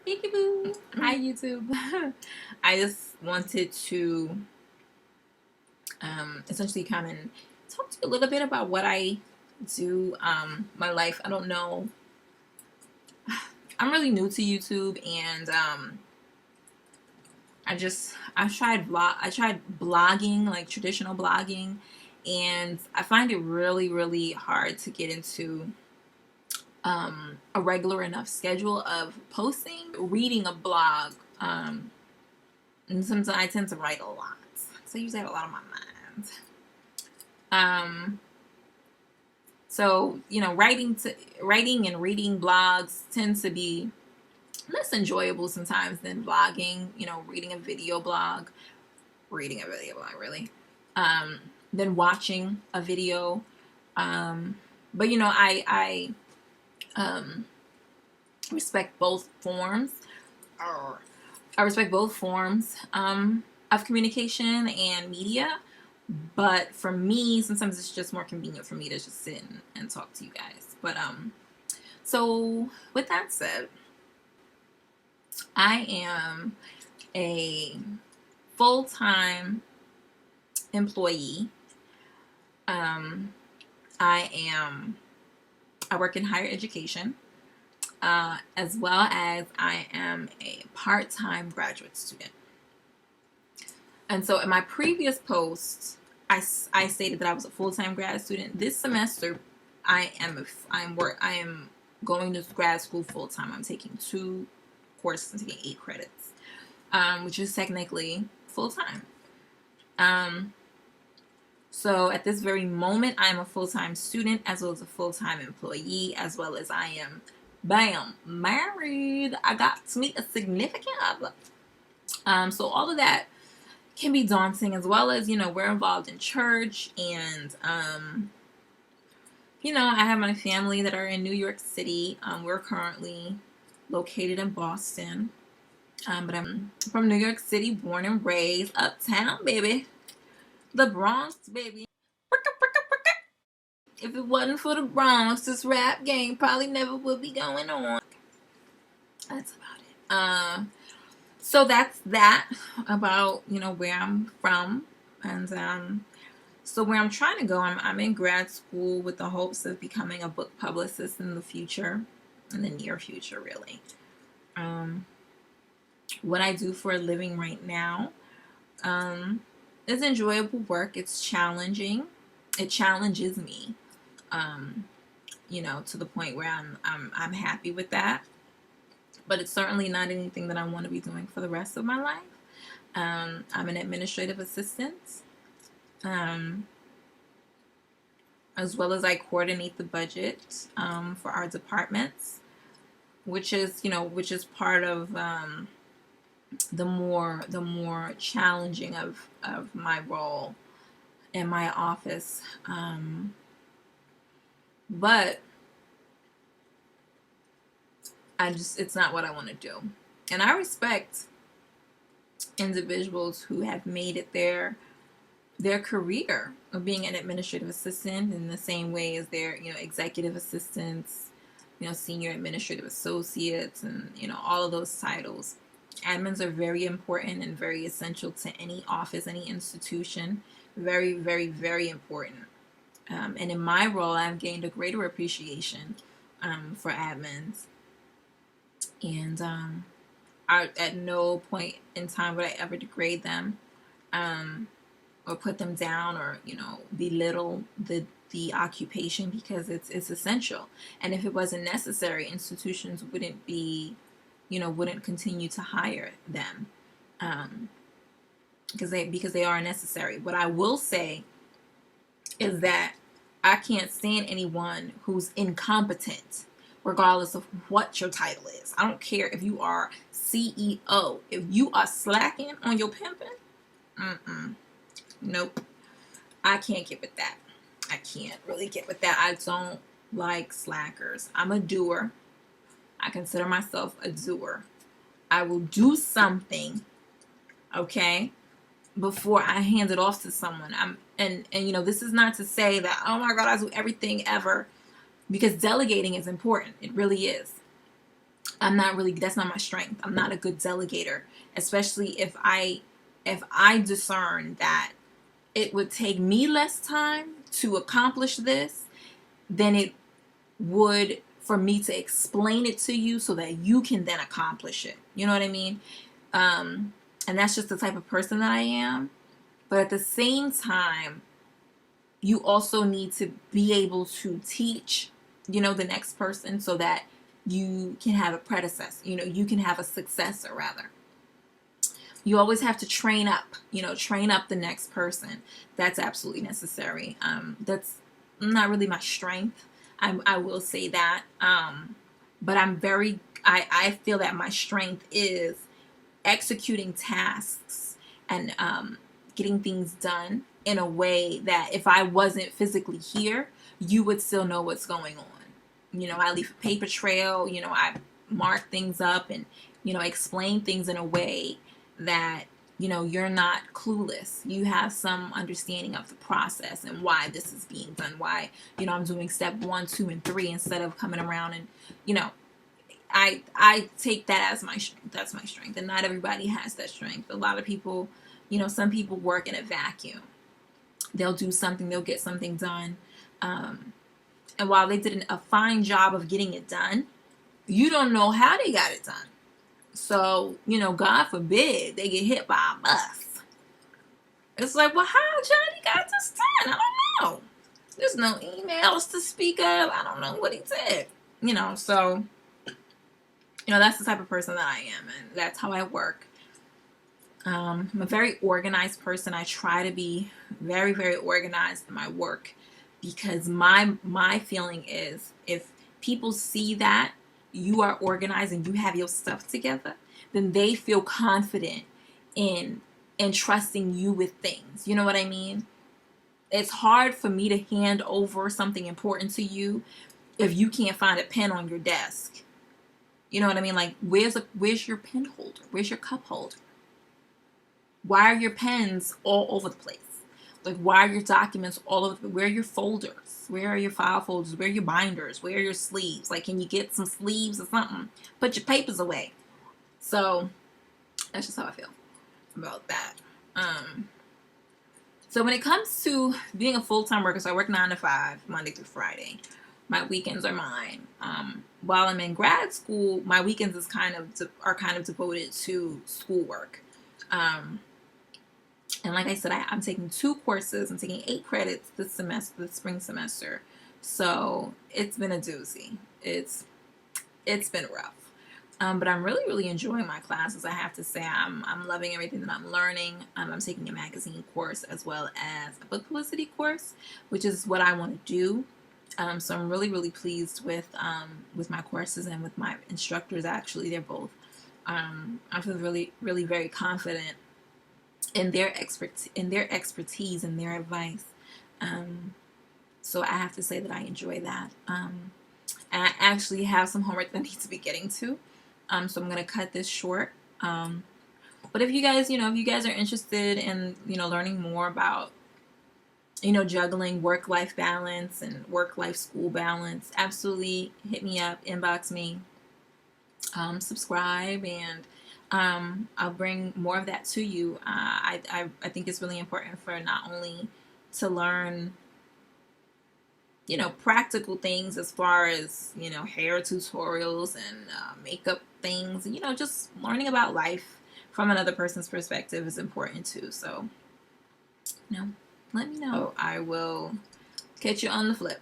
Peekaboo. Hi, YouTube. I just wanted to essentially come and talk to you a little bit about what I do, my life. I don't know. I'm really new to YouTube, and I tried blogging, like traditional blogging, and I find it really hard to get into a regular enough schedule of posting, reading a blog, and sometimes I tend to write a lot, so I usually have a lot on my mind. So writing and reading blogs tends to be less enjoyable sometimes than blogging. Reading a video blog, really, than watching a video. But I respect both forms. I respect both forms of communication and media. But for me, sometimes it's just more convenient for me to just sit and talk to you guys. But so with that said, I am a full-time employee. I work in higher education, as well as I am a part-time graduate student. And so in my previous post, I stated that I was a full-time grad student. This semester, I am going to grad school full-time. I'm taking 2 courses. I'm taking 8 credits, which is technically full-time. So at this very moment, I am a full-time student as well as a full-time employee, as well as I am, married. I got to meet a significant other. So all of that can be daunting, as well as we're involved in church, and I have my family that are in New York City. We're currently located in Boston, but I'm from New York City, born and raised, uptown, baby, the Bronx, baby. If it wasn't for the Bronx, this rap game probably never would be going on. That's about it. So that's that about where I'm from, and so where I'm trying to go, I'm in grad school with the hopes of becoming a book publicist in the future, in the near future, really. What I do for a living right now is enjoyable work. It's challenging. It challenges me, to the point where I'm happy with that. But it's certainly not anything that I want to be doing for the rest of my life. I'm an administrative assistant, as well as I coordinate the budget for our departments, which is part of the more challenging of my role in my office. But it's not what I want to do. And I respect individuals who have made it their career of being an administrative assistant in the same way as their executive assistants, senior administrative associates, and all of those titles. Admins are very important and very essential to any office, any institution. Very important. And in my role, I've gained a greater appreciation for admins. And at no point in time would I ever degrade them, or put them down, or belittle the occupation, because it's essential. And if it wasn't necessary, institutions wouldn't continue to hire them, because they are necessary. What I will say is that I can't stand anyone who's incompetent, regardless of what your title is. I don't care if you are CEO. If you are slacking on your pimping, nope. I can't get with that. I can't really get with that. I don't like slackers. I'm a doer. I consider myself a doer. I will do something, okay, before I hand it off to someone. And this is not to say that, oh my God, I do everything ever, because delegating is important. It really is. that's not my strength. I'm not a good delegator, especially if I discern that it would take me less time to accomplish this than it would for me to explain it to you so that you can then accomplish it. You know what I mean? And that's just the type of person that I am. But at the same time, you also need to be able to teach, the next person so that you can have a predecessor, you can have a successor rather. You always have to train up the next person. That's absolutely necessary. That's not really my strength. I will say that. But I feel that my strength is executing tasks and getting things done in a way that if I wasn't physically here, you would still know what's going on. I leave a paper trail, I mark things up and, explain things in a way that, you're not clueless. You have some understanding of the process and why this is being done, why, I'm doing step 1, 2, and 3 instead of coming around and, I take that as my strength. That's my strength. And not everybody has that strength. A lot of people, some people work in a vacuum. They'll do something, they'll get something done. And while they did a fine job of getting it done, you don't know how they got it done. So, God forbid they get hit by a bus. It's like, well, how Johnny got this done? I don't know. There's no emails to speak of. I don't know what he did. So, that's the type of person that I am, and that's how I work. I'm a very organized person. I try to be very, very organized in my work because my feeling is if people see that you are organized and you have your stuff together, then they feel confident in trusting you with things. You know what I mean? It's hard for me to hand over something important to you if you can't find a pen on your desk. You know what I mean? Like, where's your pen holder? Where's your cup holder? Why are your pens all over the place? Like, why are your documents all over where are your folders? Where are your file folders? Where are your binders? Where are your sleeves? Like, can you get some sleeves or something? Put your papers away. So, that's just how I feel about that. So when it comes to being a full-time worker, so I work 9 to 5, Monday through Friday. My weekends are mine. While I'm in grad school, my weekends are kind of devoted to schoolwork. And like I said, I'm taking 2 courses. I'm taking 8 credits this spring semester. So it's been a doozy. It's been rough. But I'm really, really enjoying my classes. I have to say I'm loving everything that I'm learning. I'm taking a magazine course as well as a book publicity course, which is what I want to do. So I'm really, really pleased with my courses and with my instructors. Actually, they're both. I feel really, really very confident in their expertise and their advice. So I have to say that I enjoy that. And I actually have some homework that I need to be getting to. So I'm going to cut this short. But if you guys are interested in, learning more about, juggling work-life balance and work-life school balance, absolutely hit me up, inbox me, subscribe, and I'll bring more of that to you. I think it's really important for not only to learn, practical things as far as, hair tutorials and makeup things, and, just learning about life from another person's perspective is important too. So, let me know. I will catch you on the flip.